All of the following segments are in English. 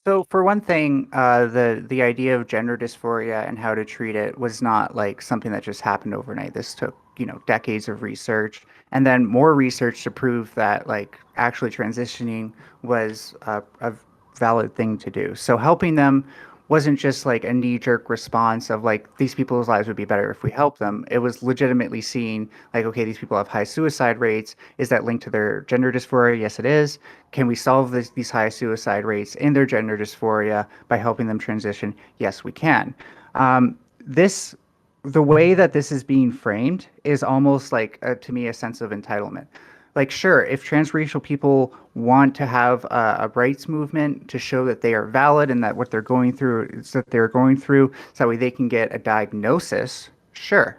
So for one thing, the idea of gender dysphoria and how to treat it was not like something that just happened overnight. This took, decades of research and then more research to prove that like actually transitioning was a valid thing to do. So helping them wasn't just like a knee-jerk response of like these people's lives would be better if we help them. It was legitimately seeing like, okay, these people have high suicide rates. Is that linked to their gender dysphoria? Yes, it is. Can we solve these high suicide rates in their gender dysphoria by helping them transition? Yes, we can. This the way that this is being framed is almost like to me a sense of entitlement. Like, sure, if transracial people want to have a rights movement to show that they are valid and that what they're going through is that they're going through, so that way they can get a diagnosis, sure.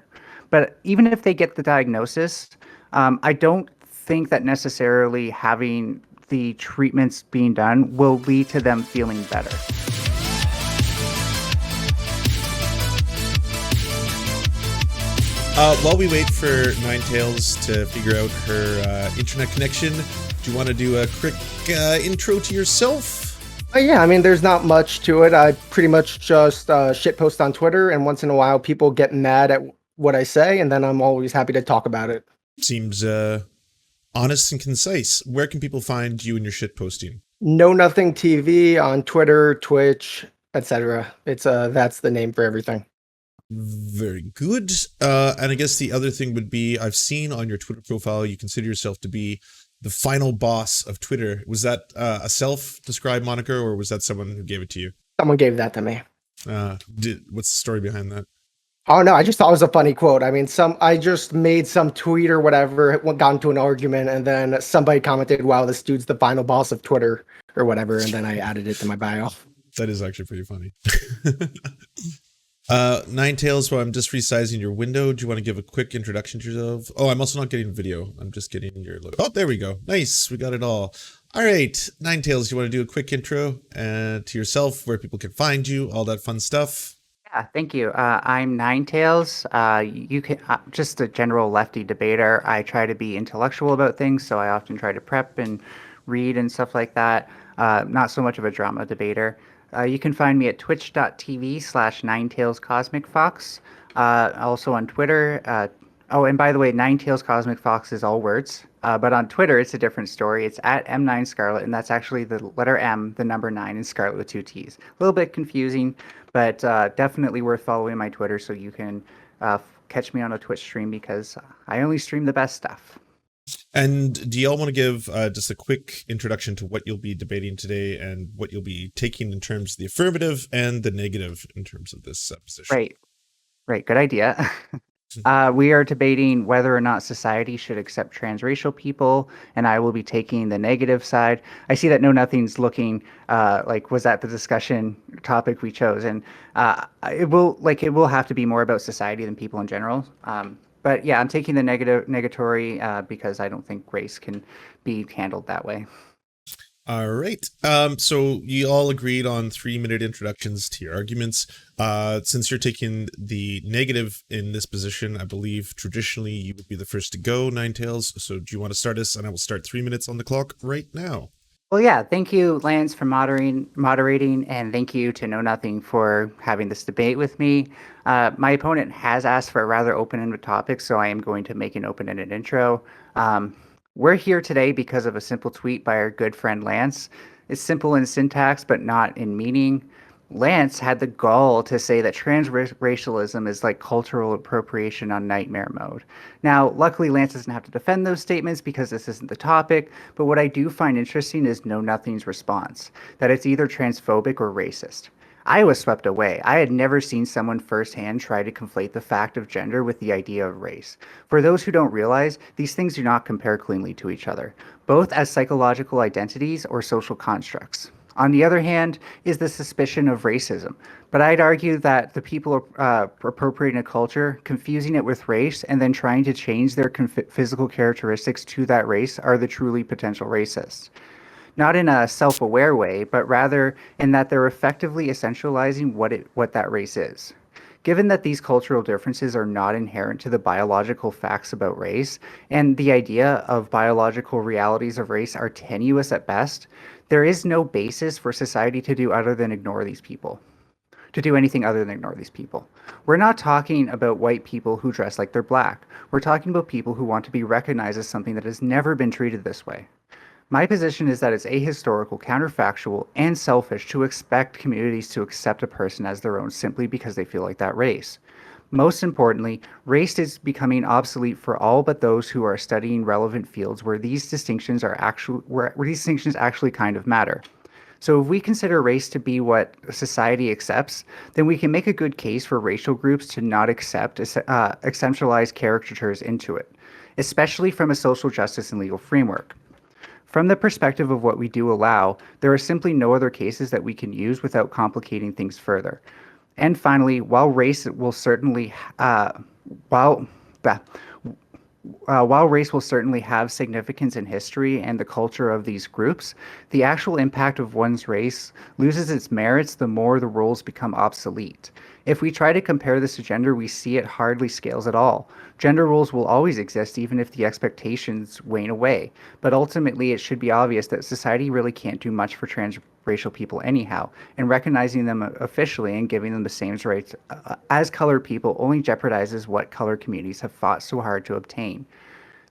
But even if they get the diagnosis, I don't think that necessarily having the treatments being done will lead to them feeling better. While we wait for Ninetails to figure out her internet connection, do you want to do a quick intro to yourself? Yeah, I mean, there's not much to it. I pretty much just shit post on Twitter, and once in a while, people get mad at what I say, and then I'm always happy to talk about it. Seems honest and concise. Where can people find you and your shit posting? Know Nothing TV on Twitter, Twitch, etc. It's that's the name for everything. Very good. And I guess the other thing would be, I've seen on your Twitter profile, you consider yourself to be the final boss of Twitter. Was that a self-described moniker, or was that someone who gave it to you? Someone gave that to me. What's the story behind that? Oh no, I just thought it was a funny quote. I mean, I just made some tweet or whatever, got into an argument, and then somebody commented, "Wow, this dude's the final boss of Twitter," or whatever, and then I added it to my bio. That is actually pretty funny. Ninetails, well, I'm just resizing your window. Do you want to give a quick introduction to yourself? Oh, I'm also not getting video. I'm just getting your look. Oh, there we go. Nice. We got it all. All right. Ninetails, you want to do a quick intro to yourself, where people can find you, all that fun stuff? Yeah, thank you. I'm Ninetails. You can just a general lefty debater. I try to be intellectual about things, so I often try to prep and read and stuff like that. Not so much of a drama debater. You can find me at twitch.tv/Ninetails Cosmicfox. Also on Twitter. Oh, and by the way, Ninetails Cosmicfox is all words. But on Twitter, it's a different story. It's at M9Scarlet, and that's actually the letter M, the number 9, and Scarlet with two T's. A little bit confusing, but definitely worth following my Twitter so you can catch me on a Twitch stream because I only stream the best stuff. And do y'all want to give just a quick introduction to what you'll be debating today and what you'll be taking in terms of the affirmative and the negative in terms of this position? Right. Good idea. We are debating whether or not society should accept transracial people, and I will be taking the negative side. I see that KnowNothing's looking like, was that the discussion topic we chose? And it will have to be more about society than people in general. But yeah, I'm taking the negatory because I don't think race can be handled that way. All right. So you all agreed on 3-minute introductions to your arguments. Since you're taking the negative in this position, I believe traditionally you would be the first to go, Ninetails. So do you want to start us? And I will start 3 minutes on the clock right now. Well, yeah, thank you, Lance, for moderating, and thank you to KnowNothing for having this debate with me. My opponent has asked for a rather open-ended topic, so I am going to make an open-ended intro. We're here today because of a simple tweet by our good friend Lance. It's simple in syntax, but not in meaning. Lance had the gall to say that transracialism is like cultural appropriation on nightmare mode. Now, luckily, Lance doesn't have to defend those statements because this isn't the topic, but what I do find interesting is KnowNothing's response, that it's either transphobic or racist. I was swept away. I had never seen someone firsthand try to conflate the fact of gender with the idea of race. For those who don't realize, these things do not compare cleanly to each other, both as psychological identities or social constructs. On the other hand, is the suspicion of racism. But I'd argue that the people appropriating a culture, confusing it with race, and then trying to change their physical characteristics to that race are the truly potential racists. Not in a self-aware way, but rather in that they're effectively essentializing what that race is. Given that these cultural differences are not inherent to the biological facts about race, and the idea of biological realities of race are tenuous at best, there is no basis for society to do other than ignore these people. To do anything other than ignore these people. We're not talking about white people who dress like they're black. We're talking about people who want to be recognized as something that has never been treated this way. My position is that it's ahistorical, counterfactual, and selfish to expect communities to accept a person as their own simply because they feel like that race. Most importantly, race is becoming obsolete for all but those who are studying relevant fields where these distinctions actually kind of matter. So if we consider race to be what society accepts, then we can make a good case for racial groups to not accept essentialized caricatures into it, especially from a social justice and legal framework. From the perspective of what we do allow, there are simply no other cases that we can use without complicating things further. And finally, while race will certainly, while while race will certainly have significance in history and the culture of these groups, the actual impact of one's race loses its merits the more the roles become obsolete. If we try to compare this to gender, we see it hardly scales at all. Gender roles will always exist even if the expectations wane away, but ultimately it should be obvious that society really can't do much for transracial people anyhow, and recognizing them officially and giving them the same rights as colored people only jeopardizes what colored communities have fought so hard to obtain.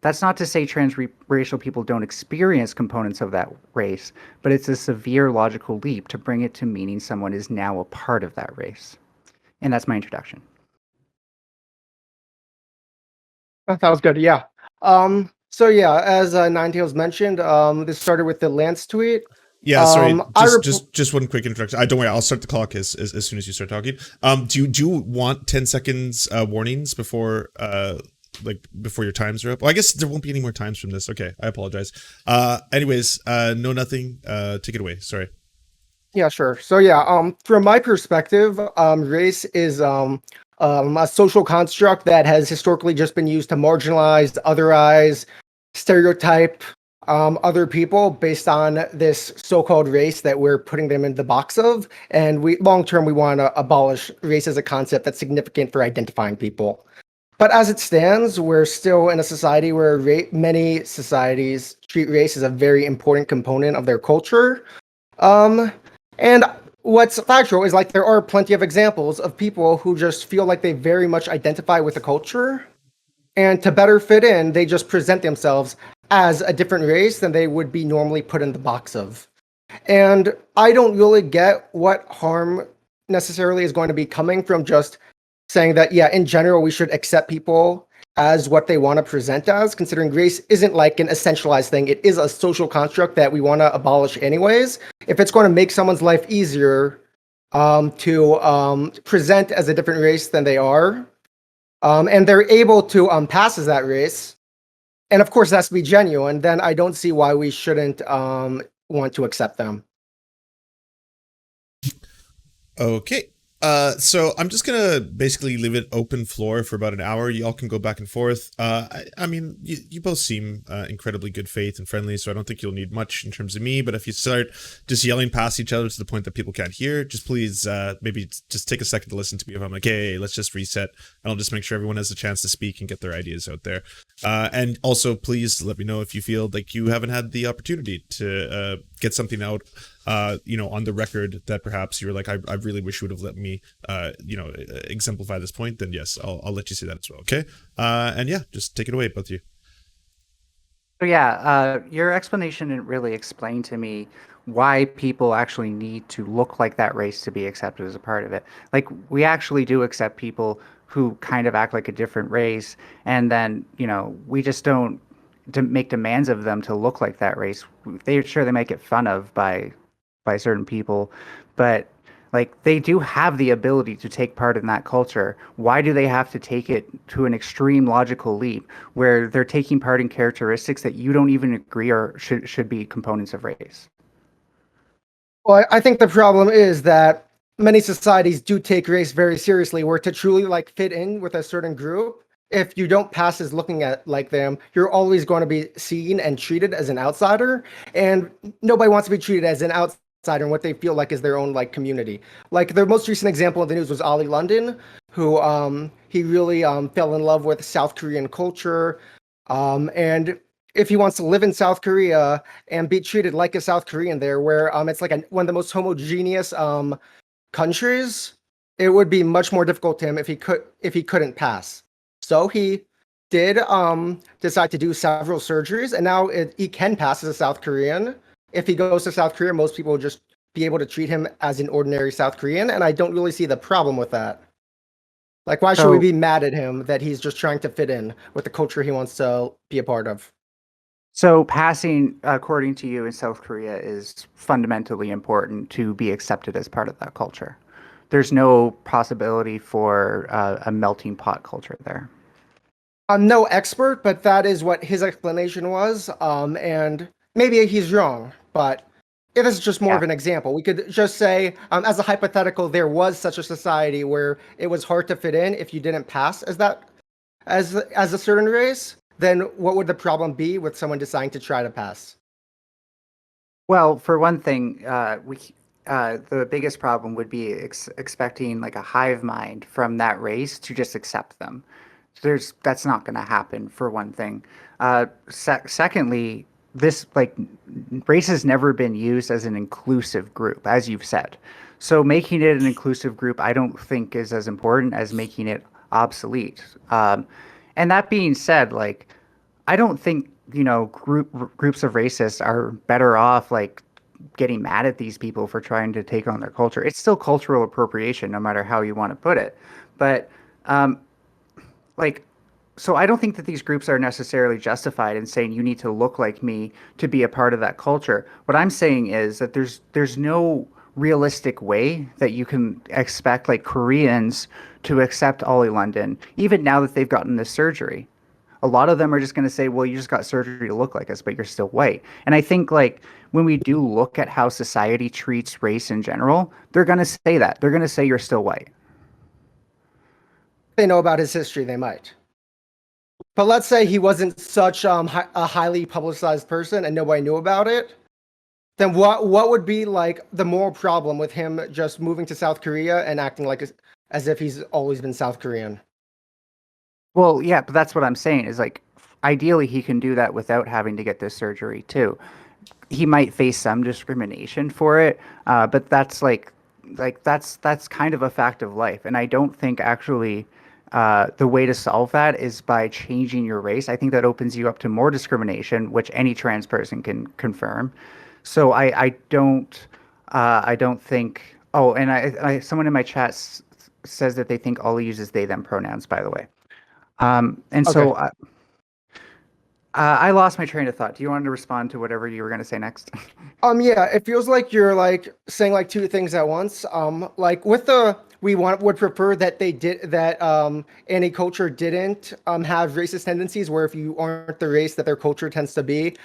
That's not to say transracial people don't experience components of that race, but it's a severe logical leap to bring it to meaning someone is now a part of that race. And that's my introduction. That was good. Yeah. So yeah, as Ninetails mentioned, this started with the Lance tweet. Yeah, sorry. I Just one quick introduction. I don't worry. I'll start the clock as soon as you start talking. Do you want 10 seconds warnings before before your times are up? Well, I guess there won't be any more times from this. Okay, I apologize. Anyways, KnowNothing. Take it away. Sorry. Yeah, sure. So yeah, from my perspective, race is a social construct that has historically just been used to marginalize, otherize, stereotype other people based on this so-called race that we're putting them in the box of. And we long term we want to abolish race as a concept that's significant for identifying people. But as it stands, we're still in a society where many societies treat race as a very important component of their culture. And what's factual is like there are plenty of examples of people who just feel like they very much identify with the culture. And to better fit in, they just present themselves as a different race than they would be normally put in the box of. And I don't really get what harm necessarily is going to be coming from just saying that, yeah, in general, we should accept people as what they want to present as, considering race isn't like an essentialized thing. It is a social construct that we want to abolish anyways. If it's going to make someone's life easier to present as a different race than they are, and they're able to pass as that race, and of course that's to be genuine, then I don't see why we shouldn't want to accept them. Okay. So I'm just gonna basically leave it open floor for about an hour. Y'all can go back and forth. I mean, you both seem incredibly good faith and friendly, so I don't think you'll need much in terms of me. But if you start just yelling past each other to the point that people can't hear, just please maybe just take a second to listen to me. If I'm like, hey, let's just reset, and I'll just make sure everyone has a chance to speak and get their ideas out there. And also, please let me know if you feel like you haven't had the opportunity to get something out on the record that perhaps you were like, I really wish you would have let me, exemplify this point, then yes, I'll let you say that as well. Okay. And yeah, just take it away, both of you. So yeah, your explanation didn't really explain to me why people actually need to look like that race to be accepted as a part of it. Like, we actually do accept people who kind of act like a different race, and then, we just don't make demands of them to look like that race. They might get fun of by certain people, but like, they do have the ability to take part in that culture. Why do they have to take it to an extreme logical leap where they're taking part in characteristics that you don't even agree or should be components of race? Well, I think the problem is that many societies do take race very seriously, where to truly like fit in with a certain group, if you don't pass as looking at like them, you're always going to be seen and treated as an outsider, and nobody wants to be treated as an outsider and what they feel like is their own like community. Like the most recent example of the news was Ollie London, who he really fell in love with South Korean culture, and if he wants to live in South Korea and be treated like a South Korean there, where it's like one of the most homogeneous countries, it would be much more difficult to him if he couldn't pass. So he did decide to do several surgeries, and now he can pass as a South Korean. If he goes to South Korea, most people will just be able to treat him as an ordinary South Korean, and I don't really see the problem with that. Like, why should we So, be mad at him that he's just trying to fit in with the culture he wants to be a part of? so passing, according to you, in South Korea is fundamentally important to be accepted as part of that culture. There's no possibility for a melting pot culture there. I'm no expert, but that is what his explanation was. And maybe he's wrong, but it is just more Yeah. of an example. We could just say, as a hypothetical, there was such a society where it was hard to fit in if you didn't pass as a certain race. Then what would the problem be with someone deciding to try to pass? Well, for one thing, the biggest problem would be expecting like a hive mind from that race to just accept them. That's not going to happen for one thing. Secondly, this like race has never been used as an inclusive group, as you've said. So making it an inclusive group, I don't think is as important as making it obsolete. And that being said, like I don't think, groups of racists are better off like getting mad at these people for trying to take on their culture. It's still cultural appropriation, no matter how you want to put it. But um, like, so I don't think that these groups are necessarily justified in saying you need to look like me to be a part of that culture. What I'm saying is that there's no realistic way that you can expect like Koreans to accept Ollie London, even now that they've gotten this surgery. A lot of them are just going to say, well, you just got surgery to look like us, but you're still white. And I think like when we do look at how society treats race in general, they're going to say that. They're going to say you're still white. If they know about his history, they might. But let's say he wasn't such a highly publicized person and nobody knew about it. Then what would be like the moral problem with him just moving to South Korea and acting like as if he's always been South Korean? Well, yeah, but that's what I'm saying is like ideally he can do that without having to get this surgery too. He might face some discrimination for it, but that's kind of a fact of life. And I don't think actually the way to solve that is by changing your race. I think that opens you up to more discrimination, which any trans person can confirm. So I don't think. Oh, and someone in my chat says that they think Ollie uses they them pronouns. By the way, and Okay. so I lost my train of thought. Do you want to respond to whatever you were going to say next? Yeah, it feels like you're like saying like two things at once. Like with the would prefer that they did that any culture didn't have racist tendencies where if you aren't the race that their culture tends to be,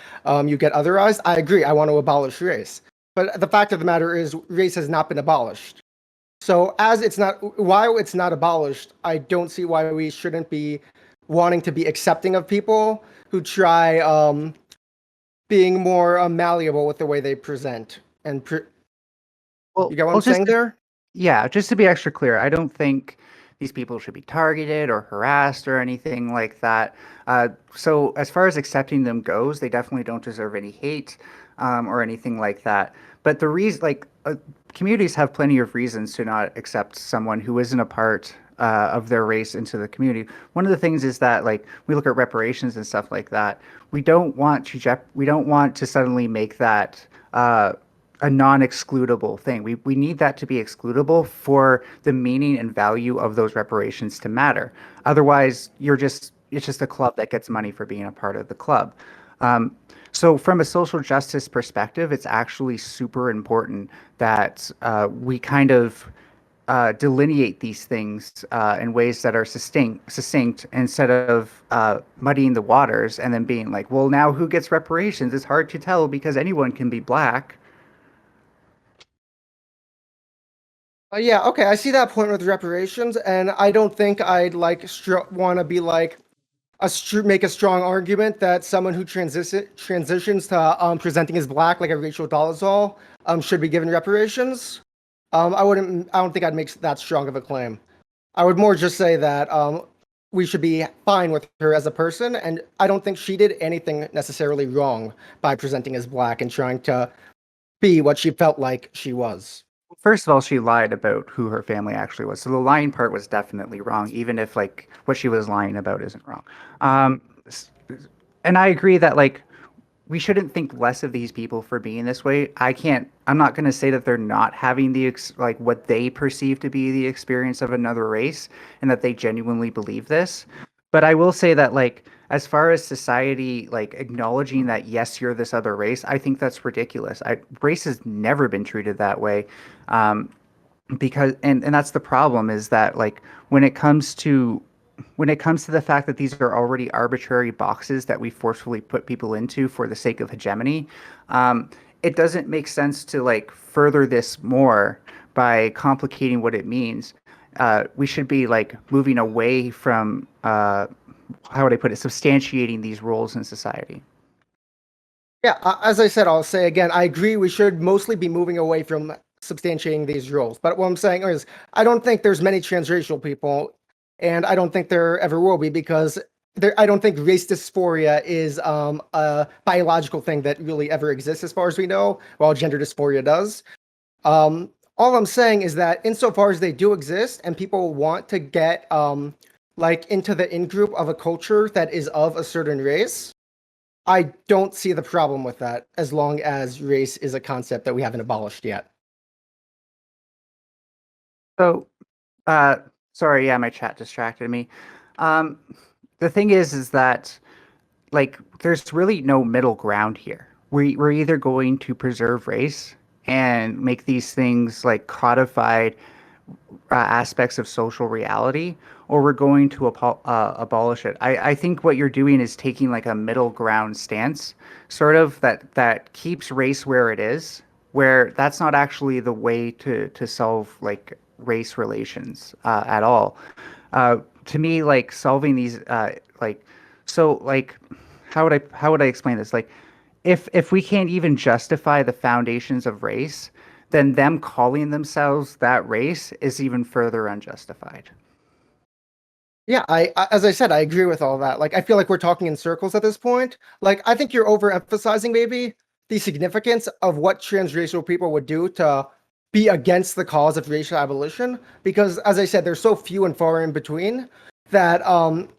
you get otherized. I agree. I want to abolish race. But the fact of the matter is race has not been abolished. So as it's not while it's not abolished, I don't see why we shouldn't be wanting to be accepting of people who try being more malleable with the way they present. You get what Well, I'm saying there? yeah, just to be extra clear, I don't think these people should be targeted or harassed or anything like that. So as far as accepting them goes, they definitely don't deserve any hate or anything like that. But the reason, communities have plenty of reasons to not accept someone who isn't a part of their race into the community. One of the things is that, like, we look at reparations and stuff like that. We don't want to suddenly make that. A non-excludable thing. We need that to be excludable for the meaning and value of those reparations to matter. Otherwise, it's just a club that gets money for being a part of the club. So from a social justice perspective, it's actually super important that we kind of delineate these things in ways that are succinct instead of muddying the waters and then being like, well, now who gets reparations? It's hard to tell because anyone can be black. Yeah, okay, I see that point with reparations, and I don't think I'd like want to be like make a strong argument that someone who transitions to presenting as black, like a Rachel Dolezal, should be given reparations. I don't think I'd make that strong of a claim. I would more just say that we should be fine with her as a person, and I don't think she did anything necessarily wrong by presenting as black and trying to be what she felt like she was. First of all, she lied about who her family actually was. So the lying part was definitely wrong, even if like what she was lying about isn't wrong. Um, s- and I agree that like we shouldn't think less of these people for being this way. I'm not going to say that they're not having like what they perceive to be the experience of another race and that they genuinely believe this. But I will say that like as far as society like acknowledging that yes, you're this other race, I think that's ridiculous. Race has never been treated that way. Um, because and that's the problem is that like when it comes to the fact that these are already arbitrary boxes that we forcefully put people into for the sake of hegemony, it doesn't make sense to like further this more by complicating what it means. We should be like moving away from how would I put it, substantiating these roles in society. Yeah, as I said, I'll say again, I agree we should mostly be moving away from substantiating these roles. But what I'm saying is, I don't think there's many transracial people, and I don't think there ever will be because I don't think race dysphoria is a biological thing that really ever exists as far as we know, while gender dysphoria does. All I'm saying is that insofar as they do exist and people want to get like into the in group of a culture that is of a certain race, I don't see the problem with that as long as race is a concept that we haven't abolished yet. So, uh, sorry, yeah, my chat distracted me. Um, the thing is that like there's really no middle ground here. We're either going to preserve race and make these things like codified aspects of social reality, or we're going to abolish it. I think what you're doing is taking like a middle ground stance, sort of that keeps race where it is, where that's not actually the way to solve like race relations at all. To me, like solving these like so like how would I explain this? Like if we can't even justify the foundations of race, then them calling themselves that race is even further unjustified. Yeah, as I said, I agree with all that. Like, I feel like we're talking in circles at this point. Like, I think you're overemphasizing maybe the significance of what transracial people would do to be against the cause of racial abolition. Because, as I said, they're so few and far in between that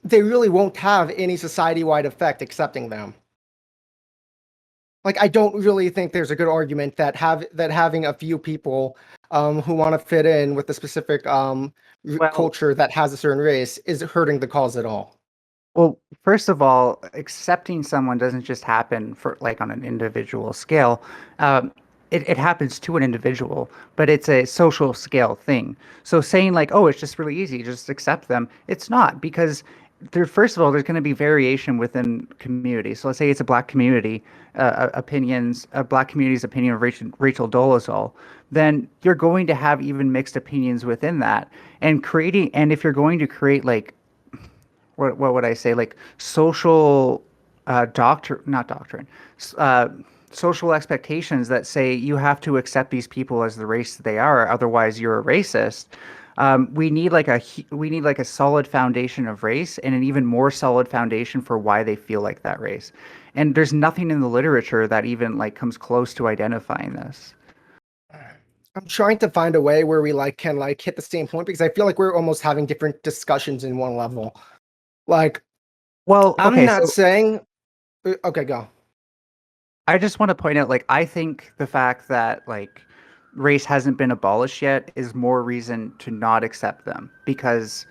they really won't have any society-wide effect accepting them. Like, I don't really think there's a good argument that having a few people who want to fit in with a specific Well, culture that has a certain race is hurting the cause at all. Well, first of all, accepting someone doesn't just happen for like on an individual scale. Um, it happens to an individual, but it's a social scale thing. So saying like, oh, it's just really easy, just accept them. It's not because there, first of all, there's going to be variation within communities. So let's say it's a black community, a black community's opinion of Rachel Dolezal, then you're going to have even mixed opinions within that. And if you're going to create like what would I say, like social not doctrine, uh, social expectations that say you have to accept these people as the race they are, otherwise you're a racist. We need like a solid foundation of race and an even more solid foundation for why they feel like that race. And there's nothing in the literature that even like comes close to identifying this. I'm trying to find a way where we like can like hit the same point because I feel like we're almost having different discussions in one level. Like, Well, I'm okay, not so saying okay, go. I just want to point out, like, I think the fact that like race hasn't been abolished yet is more reason to not accept them because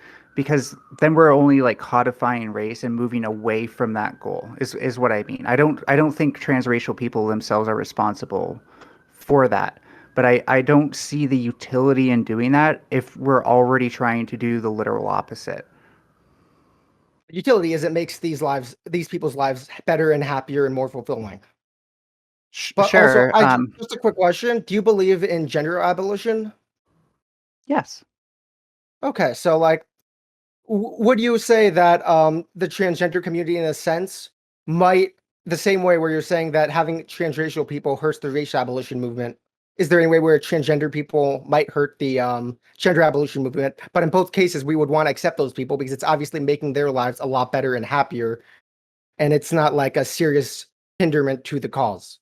then we're only like codifying race and moving away from that goal is what I mean. I don't think transracial people themselves are responsible for that. But I don't see the utility in doing that if we're already trying to do the literal opposite. Utility is it makes these people's lives better and happier and more fulfilling. But also, Sure. just a quick question: do you believe in gender abolition? Yes. Okay, so like Would you say that the transgender community, in a sense, might the same way where you're saying that having transracial people hurts the racial abolition movement? Is there any way where transgender people might hurt the gender abolition movement? But in both cases, we would want to accept those people because it's obviously making their lives a lot better and happier, and it's not like a serious hinderment to the cause.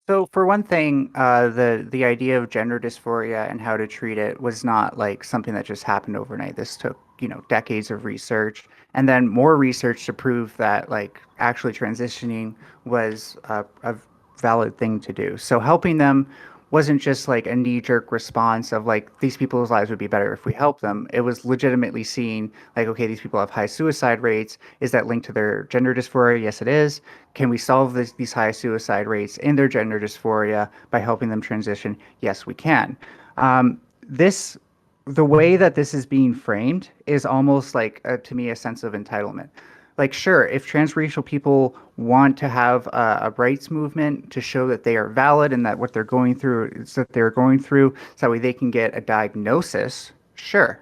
So for one thing, the idea of gender dysphoria and how to treat it was not like something that just happened overnight. This took, decades of research and then more research to prove that like actually transitioning was a valid thing to do. So helping them wasn't just like a knee-jerk response of like these people's lives would be better if we help them. It was legitimately seeing like, okay, these people have high suicide rates. Is that linked to their gender dysphoria? Yes, it is. Can we solve these high suicide rates in their gender dysphoria by helping them transition? Yes, we can. This the way that this is being framed is almost like to me a sense of entitlement. Like, sure, if transracial people want to have a rights movement to show that they are valid and that what they're going through is that they're going through, so that way they can get a diagnosis, sure.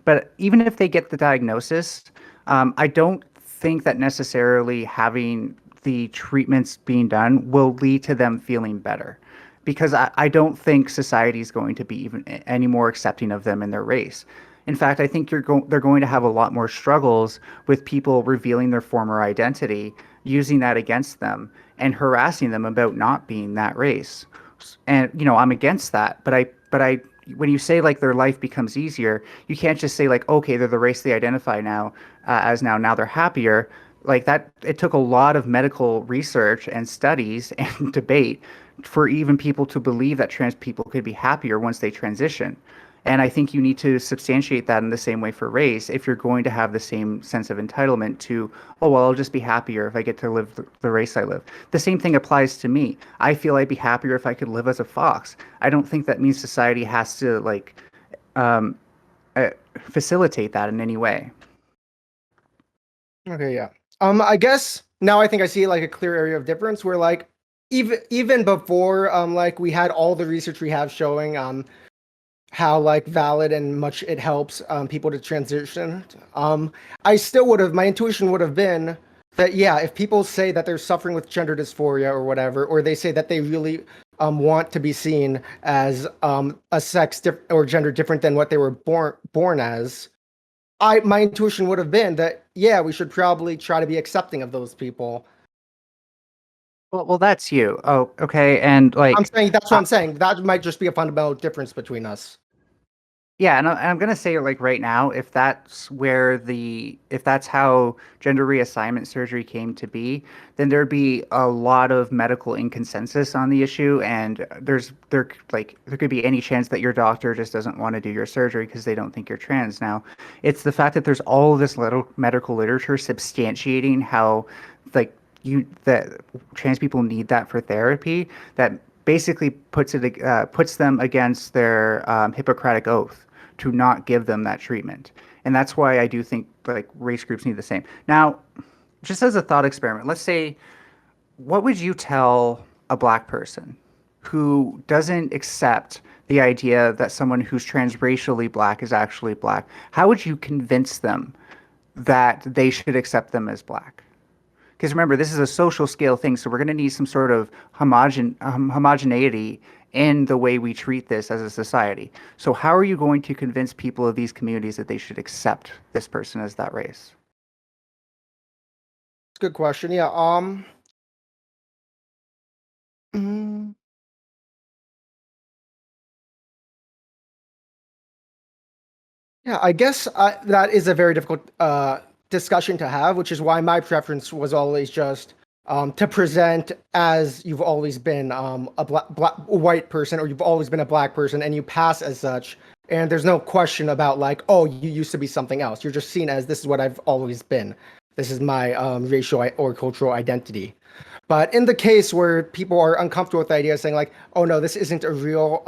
But even if they get the diagnosis, I don't think that necessarily having the treatments being done will lead to them feeling better because I don't think society is going to be even any more accepting of them in their race. In fact, I think they're going to have a lot more struggles with people revealing their former identity, using that against them, and harassing them about not being that race. And I'm against that, but I when you say like their life becomes easier, you can't just say like, okay, they're the race they identify now as now they're happier. Like that, it took a lot of medical research and studies and debate for even people to believe that trans people could be happier once they transition. And I think you need to substantiate that in the same way for race if you're going to have the same sense of entitlement to, oh, well, I'll just be happier if I get to live the race I live. The same thing applies to me. I feel I'd be happier if I could live as a fox. I don't think that means society has to like um, uh, facilitate that in any way. Okay, yeah. I guess now I think I see like a clear area of difference where like even before like we had all the research we have showing how like valid and much it helps people to transition. I still would have, my intuition would have been that yeah, if people say that they're suffering with gender dysphoria or whatever, or they say that they really want to be seen as a or gender different than what they were born as, my intuition would have been that yeah, we should probably try to be accepting of those people. Well, that's you. Oh, okay. And I'm like, saying that's what I'm saying. That might just be a fundamental difference between us. yeah, and I'm gonna say like right now, if that's how gender reassignment surgery came to be, then there'd be a lot of medical inconsensus on the issue, and there could be any chance that your doctor just doesn't want to do your surgery because they don't think you're trans. Now, it's the fact that there's all of this little medical literature substantiating how like that trans people need that for therapy that basically puts them against their Hippocratic oath to not give them that treatment. And that's why I do think like race groups need the same. Now, just as a thought experiment, let's say, what would you tell a black person who doesn't accept the idea that someone who's transracially black is actually black? How would you convince them that they should accept them as black? Because remember, this is a social scale thing, so we're going to need some sort of homogeneity in the way we treat this as a society. So how are you going to convince people of these communities that they should accept this person as that race? It's a good question. Yeah. Mm, yeah. I guess that is a very difficult discussion to have, which is why my preference was always just to present as you've always been a black white person, or you've always been a black person, and you pass as such. And there's no question about like, oh, you used to be something else. You're just seen as this is what I've always been. This is my racial or cultural identity. But in the case where people are uncomfortable with the idea of saying like, oh no, this isn't a real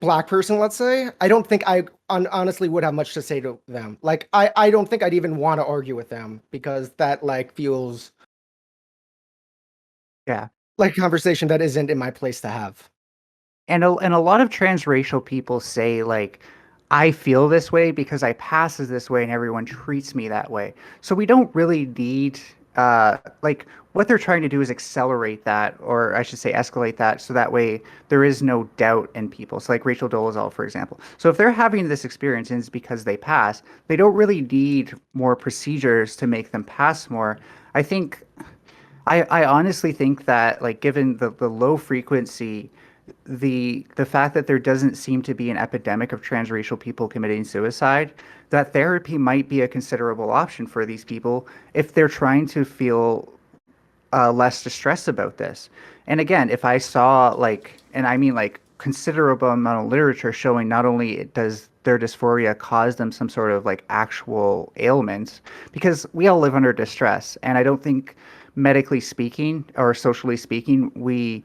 black person, let's say, I don't think I honestly would have much to say to them. Like, I don't think I'd even want to argue with them because that like feels Yeah. like a conversation that isn't in my place to have. And a lot of transracial people say like I feel this way because I pass as this way and everyone treats me that way. So we don't really need like what they're trying to do is accelerate that, or I should say escalate that, so that way there is no doubt in people. So like Rachel Dolezal, for example. So if they're having this experience and it's because they pass, they don't really need more procedures to make them pass more. I think I honestly think that like given the low frequency, the fact that there doesn't seem to be an epidemic of transracial people committing suicide, that therapy might be a considerable option for these people if they're trying to feel less distressed about this. And again, if I saw like, and I mean like considerable amount of literature showing not only does their dysphoria cause them some sort of like actual ailments, because we all live under distress, and I don't think medically speaking or socially speaking, we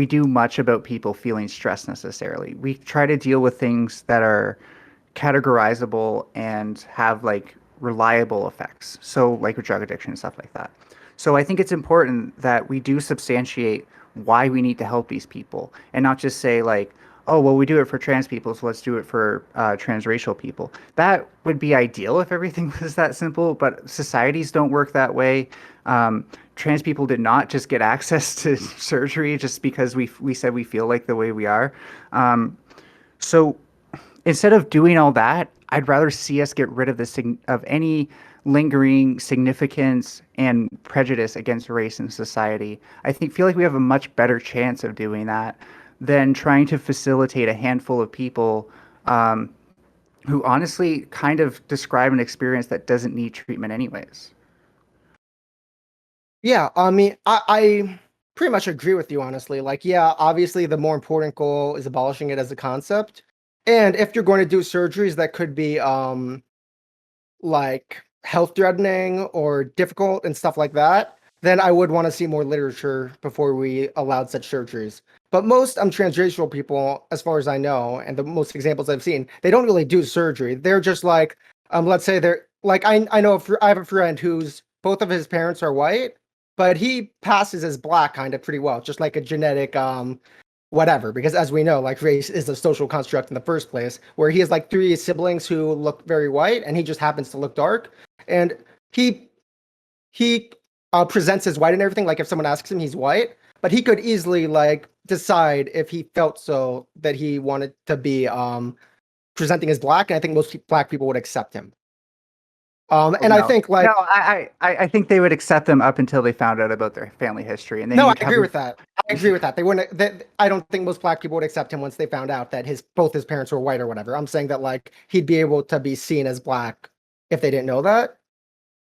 do much about people feeling stress necessarily. We try to deal with things that are categorizable and have like reliable effects. So like with drug addiction and stuff like that. So I think it's important that we do substantiate why we need to help these people and not just say like, oh, well, we do it for trans people, so let's do it for transracial people. That would be ideal if everything was that simple, but societies don't work that way. Trans people did not just get access to surgery just because we said we feel like the way we are. So instead of doing all that, I'd rather see us get rid of of any lingering significance and prejudice against race in society. Feel like we have a much better chance of doing that than trying to facilitate a handful of people who honestly kind of describe an experience that doesn't need treatment anyways. Yeah, I mean, I pretty much agree with you, honestly. Like, yeah, obviously the more important goal is abolishing it as a concept. And if you're going to do surgeries that could be like health threatening or difficult and stuff like that, then I would want to see more literature before we allowed such surgeries. But most transracial people, as far as I know, and the most examples I've seen, they don't really do surgery. They're just like, let's say they're like, I know I have a friend who's both of his parents are white, but he passes as black kind of pretty well, just like a genetic whatever, because as we know, like race is a social construct in the first place, where he has like three siblings who look very white and he just happens to look dark. And he presents as white and everything. Like if someone asks him, he's white, but he could easily like decide if he felt so that he wanted to be presenting as black. And I think most black people would accept him. And I No, think no, like I think they would accept them up until they found out about their family history, and then no, I you'd have agree with that. I agree with that. They wouldn't. I don't think most black people would accept him once they found out that both his parents were white or whatever. I'm saying that like he'd be able to be seen as black if they didn't know that.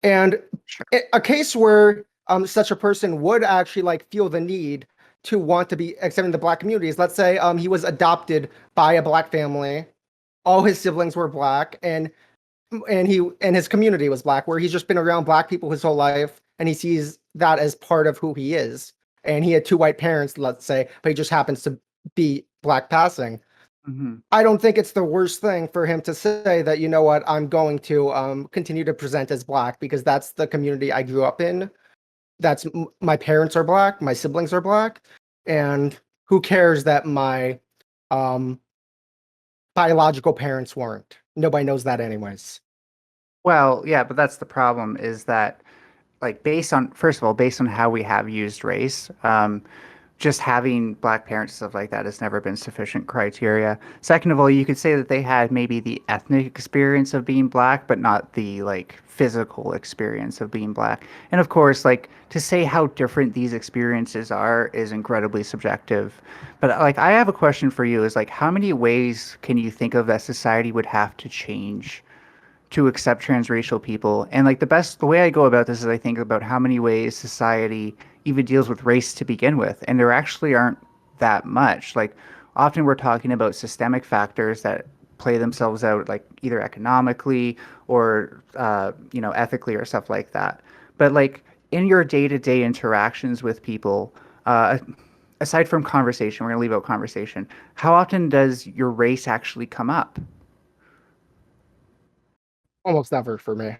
And Sure. a case where such a person would actually like feel the need to want to be accepted in the black communities. Let's say he was adopted by a black family, all his siblings were black, and his community was black, where he's just been around black people his whole life, and he sees that as part of who he is. And he had two white parents, let's say, but he just happens to be black passing. Mhm. I don't think it's the worst thing for him to say that, you know what, I'm going to continue to present as black because that's the community I grew up in. My parents are black, my siblings are black, and who cares that my um, biological parents weren't? Nobody knows that anyways. Well, yeah, but that's the problem is that like based on first of all based on how we have used race, just having black parents and stuff like that has never been sufficient criteria. Second of all, you could say that they had maybe the ethnic experience of being black but not the like physical experience of being black. And of course, like to say how different these experiences are is incredibly subjective. But like I have a question for you is like how many ways can you think of that society would have to change to accept transracial people? And like the way I go about this is I think about how many ways society even deals with race to begin with, and there actually aren't that much. Like often we're talking about systemic factors that play themselves out like either economically or ethically or stuff like that. But like in your day-to-day interactions with people, aside from conversation, we're going to leave out conversation. How often does your race actually come up? Almost never for me.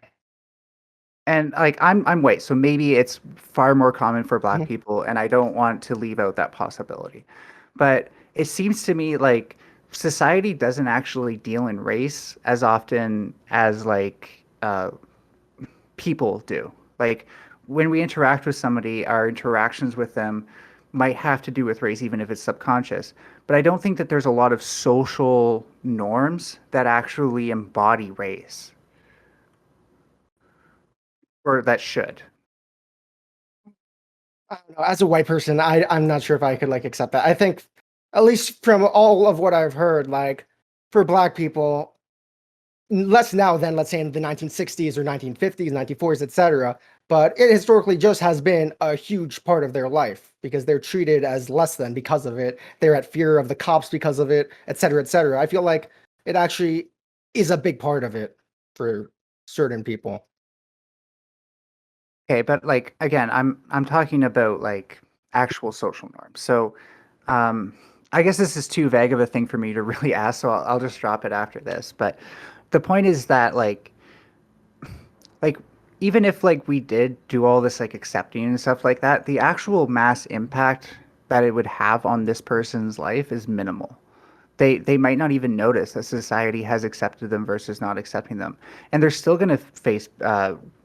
And like I'm white, so maybe it's far more common for black Mhm. people, and I don't want to leave out that possibility. But it seems to me like society doesn't actually deal in race as often as like people do. Like when we interact with somebody, our interactions with them might have to do with race, even if it's subconscious. But I don't think that there's a lot of social norms that actually embody race or that should. I don't know. As a white person, I'm not sure if I could like accept that. I think, at least from all of what I've heard, like for Black people, less now than let's say in the 1960s or 1950s, 1940s, etc. But it historically just has been a huge part of their life because they're treated as less than because of it. They're at fear of the cops because of it, etc., etc. I feel like it actually is a big part of it for certain people. Okay, but like again, I'm talking about like actual social norms. So, um, I guess this is too vague of a thing for me to really ask, so I'll just drop it after this. But the point is that like even if like we did do all this like accepting and stuff like that, the actual mass impact that it would have on this person's life is minimal. They might not even notice that society has accepted them versus not accepting them, and they're still going to face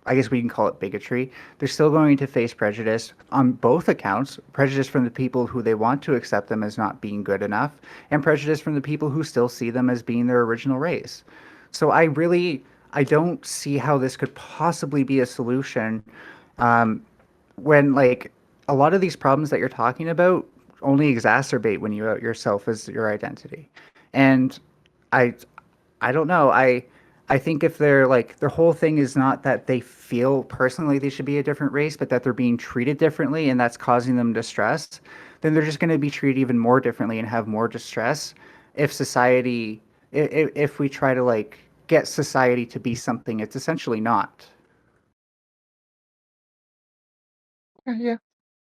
I guess we can call it bigotry. They're still going to face prejudice on both accounts: prejudice from the people who they want to accept them as not being good enough, and prejudice from the people who still see them as being their original race. So I don't see how this could possibly be a solution when like a lot of these problems that you're talking about only exacerbate when you out yourself as your identity. And I I don't know. I think if they're like their whole thing is not that they feel personally they should be a different race, but that they're being treated differently and that's causing them distress, then they're just going to be treated even more differently and have more distress if society if we try to like get society to be something it's essentially not. Yeah,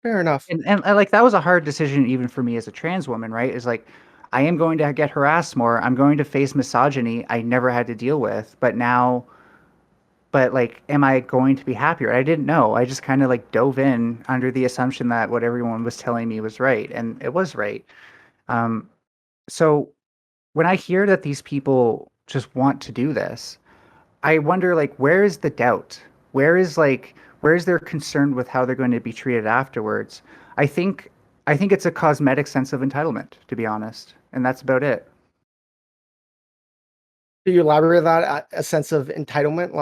fair enough. And like that was a hard decision even for me as a trans woman, right? Is like I am going to get harassed more. I'm going to face misogyny I never had to deal with, but now but like am I going to be happier? I didn't know. I just kind of like dove in under the assumption that what everyone was telling me was right, and it was right. Um, so when I hear that these people just want to do this, I wonder like where is the doubt? Where is their concern with how they're going to be treated afterwards? I think I think it's a cosmetic sense of entitlement, to be honest, and that's about it. Do you elaborate that a sense of entitlement?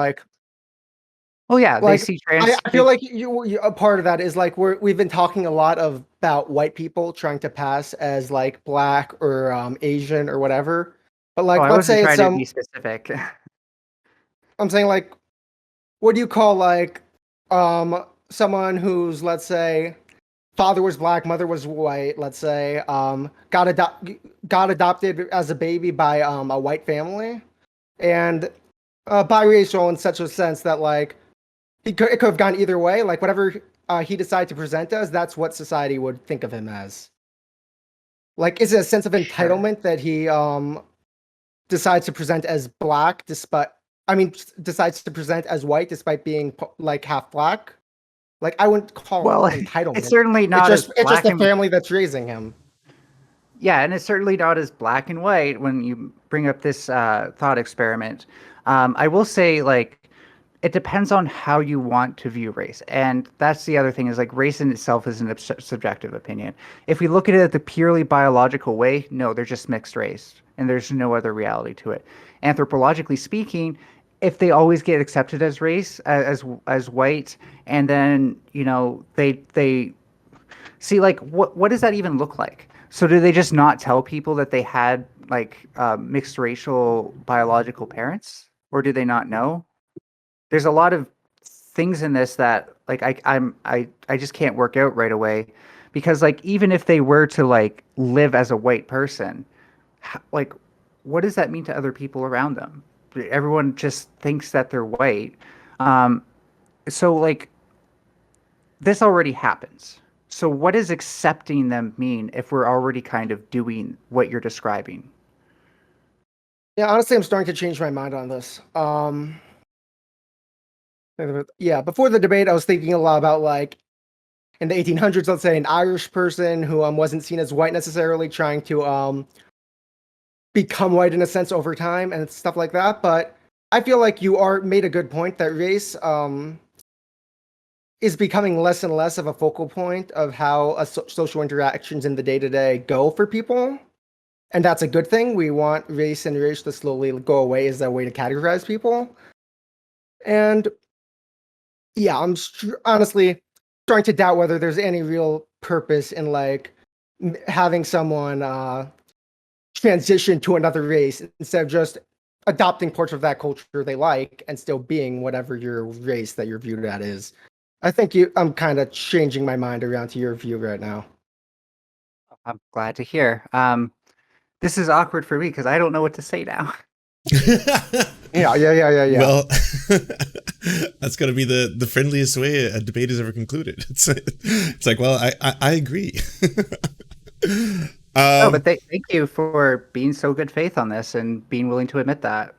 Oh yeah, they Like, see I feel like you a part of that is like we've been talking a lot of about white people trying to pass as like Black or Asian or whatever. But Oh, like, I let's wasn't say it's trying to be specific. I'm saying like, what do you call like someone who's, let's say, father was Black, mother was white, let's say, got adopted as a baby by a white family, and biracial in such a sense that like it could have gone either way. Like whatever he decided to present as, that's what society would think of him as. Like, is it a sense of Sure. entitlement that he decides to present as Black despite, I mean, decides to present as white despite being like half Black? Like, I wouldn't call Well, it it's entitlement. certainly It's not as just black a and family that's raising him. yeah, and it's certainly not as black and white when you bring up this thought experiment. I will say, like, it depends on how you want to view race, and that's the other thing is like race in itself is an subjective opinion. If we look at it the purely biological way, no, they're just mixed race, and there's no other reality to it. Anthropologically speaking, if they always get accepted as race as white, and then they see, like, what does that even look like? So do they just not tell people that they had like mixed racial biological parents, or do they not know? There's a lot of things in this that like I just can't work out right away because like even if they were to like live as a white person, like what does that mean to other people around them? Everyone just thinks that they're white. Um, so like this already happens. So what does accepting them mean if we're already kind of doing what you're describing? Yeah, honestly, I'm starting to change my mind on this. Yeah, before the debate, I was thinking a lot about like in the 1800s, let's say an Irish person who wasn't seen as white necessarily trying to become white in a sense over time and stuff like that. But I feel like you are made a good point that race is becoming less and less of a focal point of how social interactions in the day-to-day go for people. And that's a good thing. We want race and race to slowly go away as a way to categorize people. And yeah, honestly starting to doubt whether there's any real purpose in like having someone transition to another race instead of just adopting parts of that culture they like and still being whatever your race that you're viewed at is. I think I'm kind of changing my mind around to your view right now. I'm glad to hear. This is awkward for me because I don't know what to say now. Yeah. Well, that's gonna be the friendliest way a debate is ever concluded. It's like, well, I agree. No, but thank you for being so good faith on this and being willing to admit that.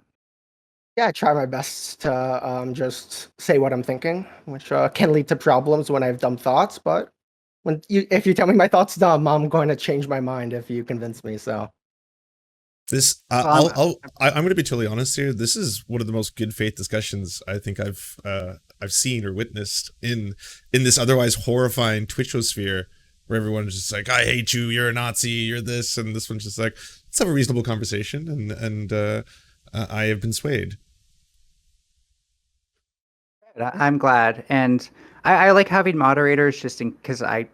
Yeah, I try my best to just say what I'm thinking, which can lead to problems when I have dumb thoughts. But if you tell me my thoughts dumb, I'm going to change my mind if you convince me. So this, I'm going to be totally honest here. This is one of the most good faith discussions I think I've seen or witnessed in this otherwise horrifying Twitchosphere, where everyone's just like, I hate you, you're a Nazi, you're this, and this one's just like, let's have a reasonable conversation, and I have been swayed. I'm glad, and I like having moderators just because I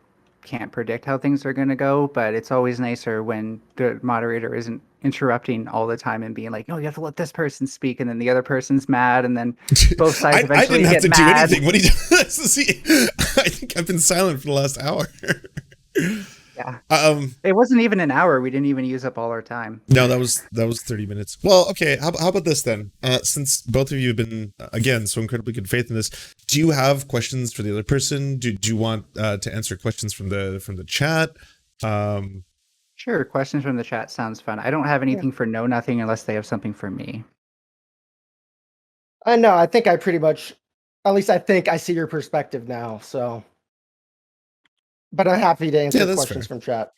can't predict how things are going to go, but it's always nicer when the moderator isn't interrupting all the time and being like, no, you have to let this person speak, and then the other person's mad, and then both sides eventually get mad. I didn't have to do anything. What do you I think I've been silent for the last hour. Yeah. It wasn't even an hour. We didn't even use up all our time. No, that was 30 minutes. Well, okay. How about this then? Since both of you have been, again, so incredibly good faith in this, do you have questions for the other person? Do you want to answer questions from the chat? Sure. Questions from the chat sounds fun. I don't have anything for KnowNothing unless they have something for me. I know. I think I pretty much, at least I think I see your perspective now. So. But I'm happy to answer questions from chat.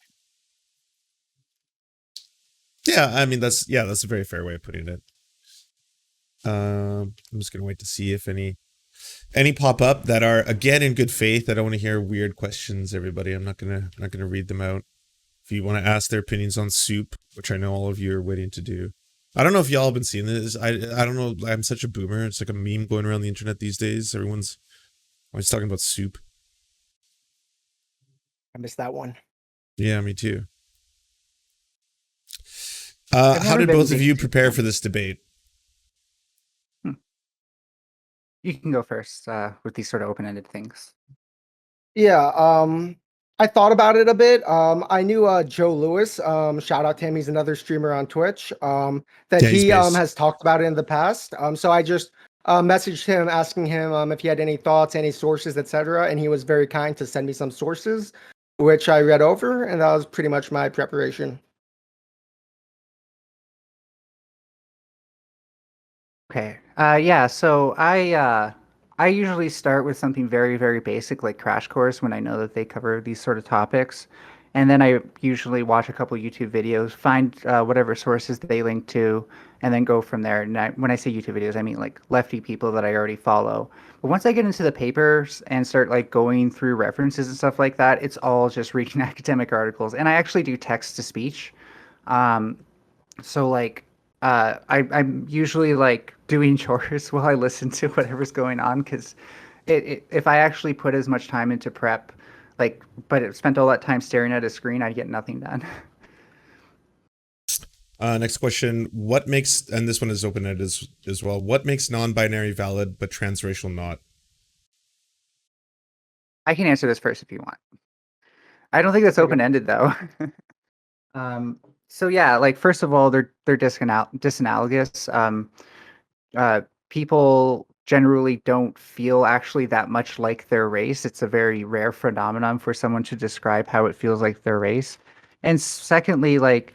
Yeah, I mean that's a very fair way of putting it. I'm just gonna wait to see if any pop up that are again in good faith. I don't want to hear weird questions, everybody. I'm not gonna read them out. If you want to ask their opinions on soup, which I know all of you are waiting to do. I don't know if y'all have been seeing this. I don't know. I'm such a boomer. It's like a meme going around the internet these days. Everyone's always talking about soup. I missed that one. Yeah, me too. How did both of you prepare for this debate? You can go first with these sort of open-ended things. Yeah, I thought about it a bit. I knew Joe Lewis. Shout out to him. He's another streamer on Twitch. That he has talked about it in the past. So I just messaged him asking him if he had any thoughts, any sources, etc. And he was very kind to send me some sources, which I read over, and that was pretty much my preparation. Okay. Yeah. So I usually start with something very, very basic like Crash Course when I know that they cover these sort of topics, and then I usually watch a couple YouTube videos, find whatever sources they link to, and then go from there. And when I say YouTube videos, I mean like lefty people that I already follow. But once I get into the papers and start like going through references and stuff like that, it's all just reading academic articles. And I actually do text to speech. So like I'm usually like doing chores while I listen to whatever's going on, because if I actually put as much time into prep, like, but it spent all that time staring at a screen, I'd get nothing done. Next question. What makes, and this one is open-ended as well, what makes non-binary valid but transracial not? I can answer this first if you want. I don't think that's open-ended though. So yeah, like first of all, they're disanalogous. People generally don't feel actually that much like their race. It's a very rare phenomenon for someone to describe how it feels like their race. And secondly, like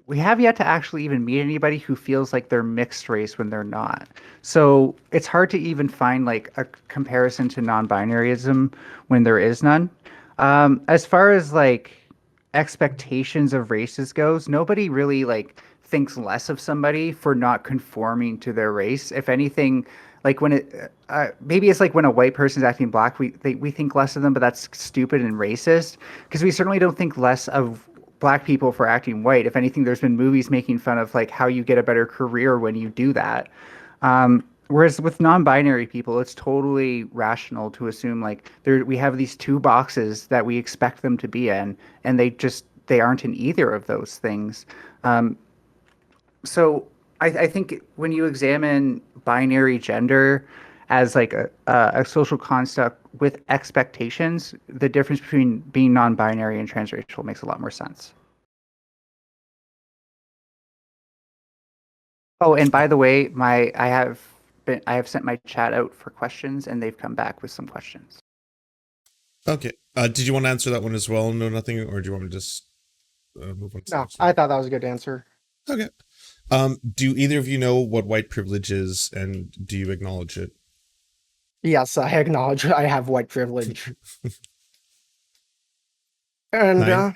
we have yet to actually even meet anybody who feels like they're mixed race when they're not. So it's hard to even find like a comparison to non-binaryism when there is none. As far as like expectations of races goes, nobody really like thinks less of somebody for not conforming to their race. If anything, like when maybe it's like when a white person's acting black, we think less of them, but that's stupid and racist because we certainly don't think less of black people for acting white. If anything, there's been movies making fun of like how you get a better career when you do that. Whereas with non-binary people, it's totally rational to assume like we have these two boxes that we expect them to be in, and they aren't in either of those things. So I think when you examine binary gender as like a social construct with expectations, the difference between being non-binary and transracial makes a lot more sense. Oh, and by the way, I have sent my chat out for questions, and they've come back with some questions. Okay. Did you want to answer that one as well? No, nothing, or do you want me to just move on to the No, next one? I thought that was a good answer. Okay. Do either of you know what white privilege is, and do you acknowledge it? Yes, I acknowledge I have white privilege. And Nine?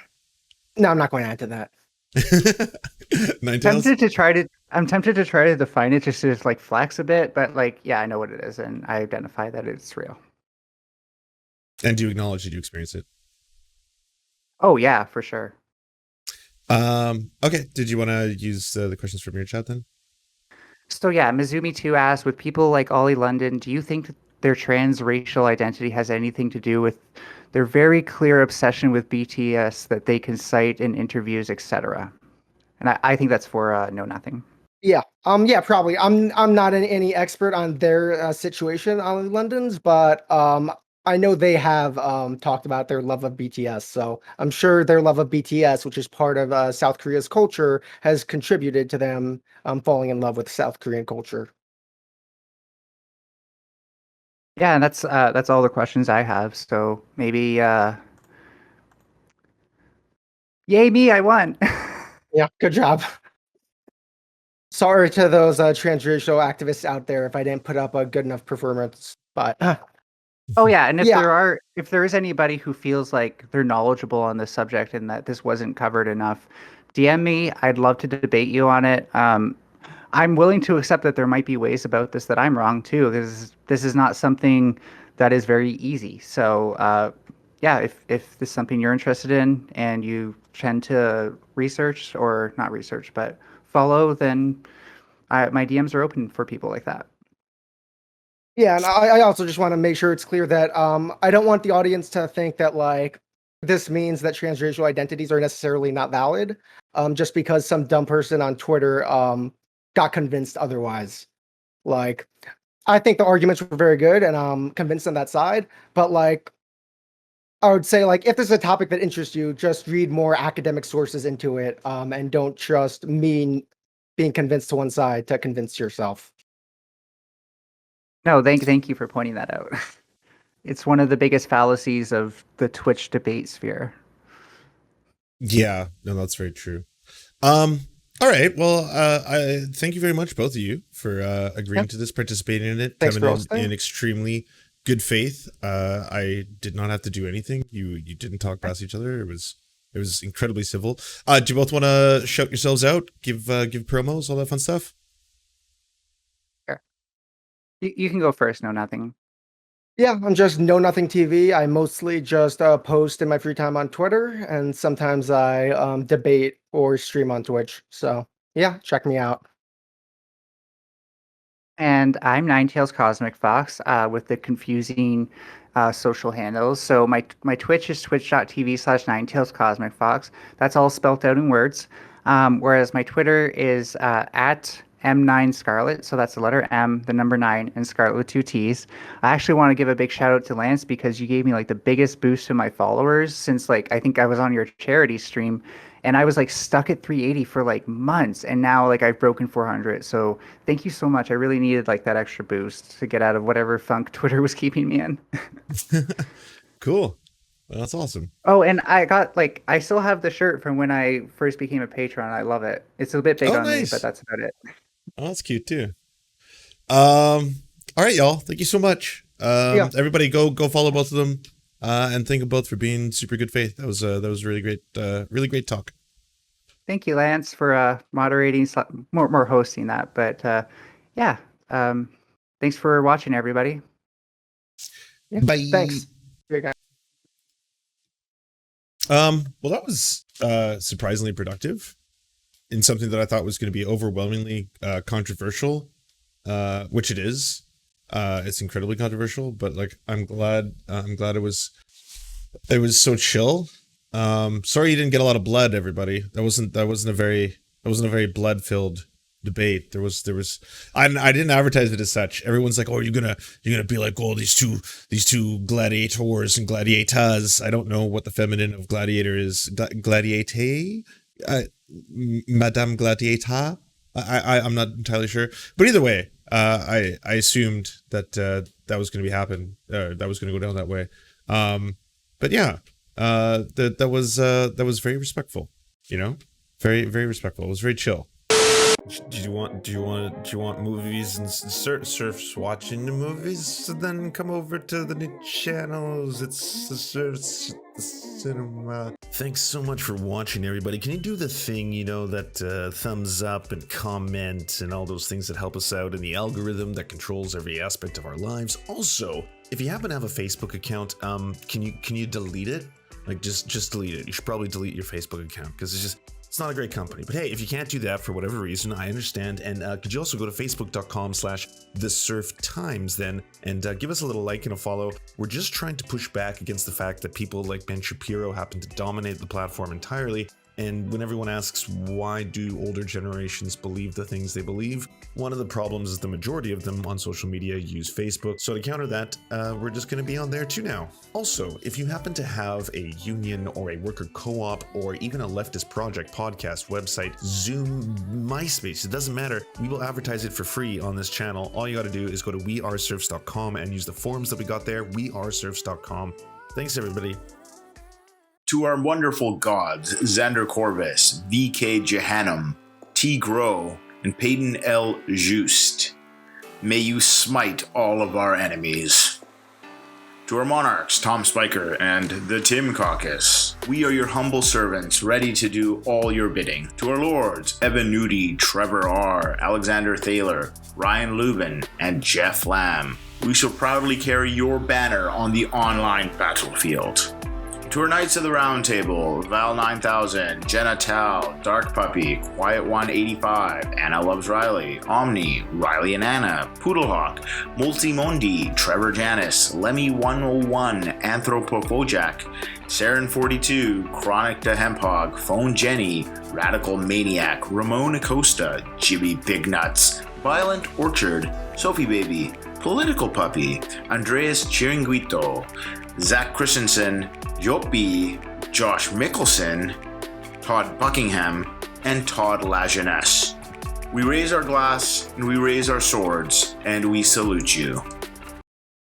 no, I'm not going to add to that. Ninetails? I'm tempted to try to define it just to just like flex a bit, but like yeah, I know what it is, and I identify that it's real. And do you acknowledge that you experience it? Oh yeah, for sure. Okay. Did you want to use the questions from your chat then? So yeah, Mizumi 2 asks, with people like Ollie London, do you think that their transracial identity has anything to do with their very clear obsession with BTS that they can cite in interviews, etc.? And I think that's for KnowNothing. Yeah. Yeah, probably. I'm not any expert on their situation on London's, but I know they have talked about their love of BTS. So I'm sure their love of BTS, which is part of South Korea's culture, has contributed to them falling in love with South Korean culture. Yeah, and that's all the questions I have. So maybe yay me, I won. Yeah, good job. Sorry to those transracial activists out there if I didn't put up a good enough performance, but Oh yeah, and yeah, if there is anybody who feels like they're knowledgeable on this subject and that this wasn't covered enough, DM me. I'd love to debate you on it. I'm willing to accept that there might be ways about this that I'm wrong too. This is not something that is very easy. So yeah, if this is something you're interested in and you tend to research or not research but follow, then my DMs are open for people like that. yeah, and I also just want to make sure it's clear that I don't want the audience to think that like this means that transracial identities are necessarily not valid, just because some dumb person on Twitter got convinced otherwise. Like, I think the arguments were very good, and I'm convinced on that side. But like, I would say like if there's a topic that interests you, just read more academic sources into it, and don't trust me being convinced to one side to convince yourself. No, thank you for pointing that out. It's one of the biggest fallacies of the Twitch debate sphere. Yeah, no, that's very true. All right. Well, I thank you very much, both of you, for agreeing Yep. to this, participating in it, Thanks coming for in hosting. in extremely good faith. I did not have to do anything. You didn't talk past each other. It was incredibly civil. Do you both want to shout yourselves out, give promos, all that fun stuff? Sure. You can go first. No, nothing. Yeah, I'm just Know Nothing TV. I mostly just post in my free time on Twitter, and sometimes I debate or stream on Twitch. So yeah, check me out. And I'm Ninetails Cosmicfox with the confusing social handles. So my Twitch is twitch.tv/Ninetails Cosmicfox. That's all spelt out in words. Whereas my Twitter is at M9Scarlet. So that's the letter M, the number 9, and Scarlet with 2 T's. I actually want to give a big shout out to Lance because you gave me like the biggest boost to my followers since like I think I was on your charity stream. And I was like stuck at 380 for like months, and now like I've broken 400. So thank you so much. I really needed like that extra boost to get out of whatever funk Twitter was keeping me in. Cool. Well, that's awesome. Oh, and I still have the shirt from when I first became a patron. I love it. It's a bit big Oh, on me, but nice. that's about it. Oh, that's cute too. All right, y'all. Thank you so much. Yeah. Everybody go follow both of them. and thank you both for being super good faith. That was really great talk. Thank you, Lance, for moderating, more hosting that. But yeah, thanks for watching, everybody. Yeah, Bye. Thanks. Great guy. Well, that was surprisingly productive in something that I thought was going to be overwhelmingly controversial, which it is. It's incredibly controversial, but like I'm glad it was so chill. Sorry you didn't get a lot of blood, everybody. That wasn't a very blood-filled debate. There was I didn't advertise it as such. Everyone's like, "Oh, you're gonna be like, oh, these two gladiators and gladiators." I don't know what the feminine of gladiator is. Gladiate? Madame Gladiator? I'm not entirely sure. But either way, I assumed that that was going to be happen. That was going to go down that way. But yeah, that was very respectful. You know, very respectful. It was very chill. Do you want movies and Serfs watching the movies? So then come over to the new channels. It's the Serfs the cinema. Thanks so much for watching, everybody. Can you do the thing, that thumbs up and comment and all those things that help us out in the algorithm that controls every aspect of our lives? Also, if you happen to have a Facebook account, can you delete it? Like just delete it. You should probably delete your Facebook account because it's not a great company. But hey, if you can't do that for whatever reason, I understand. And could you also go to facebook.com/thesurftimes then and give us a little like and a follow. We're just trying to push back against the fact that people like Ben Shapiro happen to dominate the platform entirely. And when everyone asks why do older generations believe the things they believe, one of the problems is the majority of them on social media use Facebook. So to counter that, we're just going to be on there too now. Also, if you happen to have a union or a worker co-op or even a leftist project, podcast, website, Zoom, MySpace, it doesn't matter. We will advertise it for free on this channel. All you got to do is go to weareserfs.com and use the forms that we got there, weareserfs.com. Thanks, everybody. To our wonderful gods, Xander Corvus, VK Jehannam, T. Grow, and Peyton L. Just, may you smite all of our enemies. To our monarchs, Tom Spiker and the Tim Caucus, we are your humble servants, ready to do all your bidding. To our lords, Evan Nudie, Trevor R., Alexander Thaler, Ryan Lubin, and Jeff Lamb, we shall proudly carry your banner on the online battlefield. To our Knights of the Round Table, Val 9000, Jenna Tal, Dark Puppy, Quiet 185, Anna Loves Riley, Omni, Riley and Anna, Poodlehawk, Multimondi, Trevor Janis, Lemmy 101, Anthropophojack, Saren 42, Chronic the Hemphog, Phone Jenny, Radical Maniac, Ramon Acosta, Jimmy Big Nuts, Violent Orchard, Sophie Baby, Political Puppy, Andreas Chiringuito, Zach Christensen, Yopi, Josh Mickelson, Todd Buckingham, and Todd Lajeunesse. We raise our glass and we raise our swords and we salute you.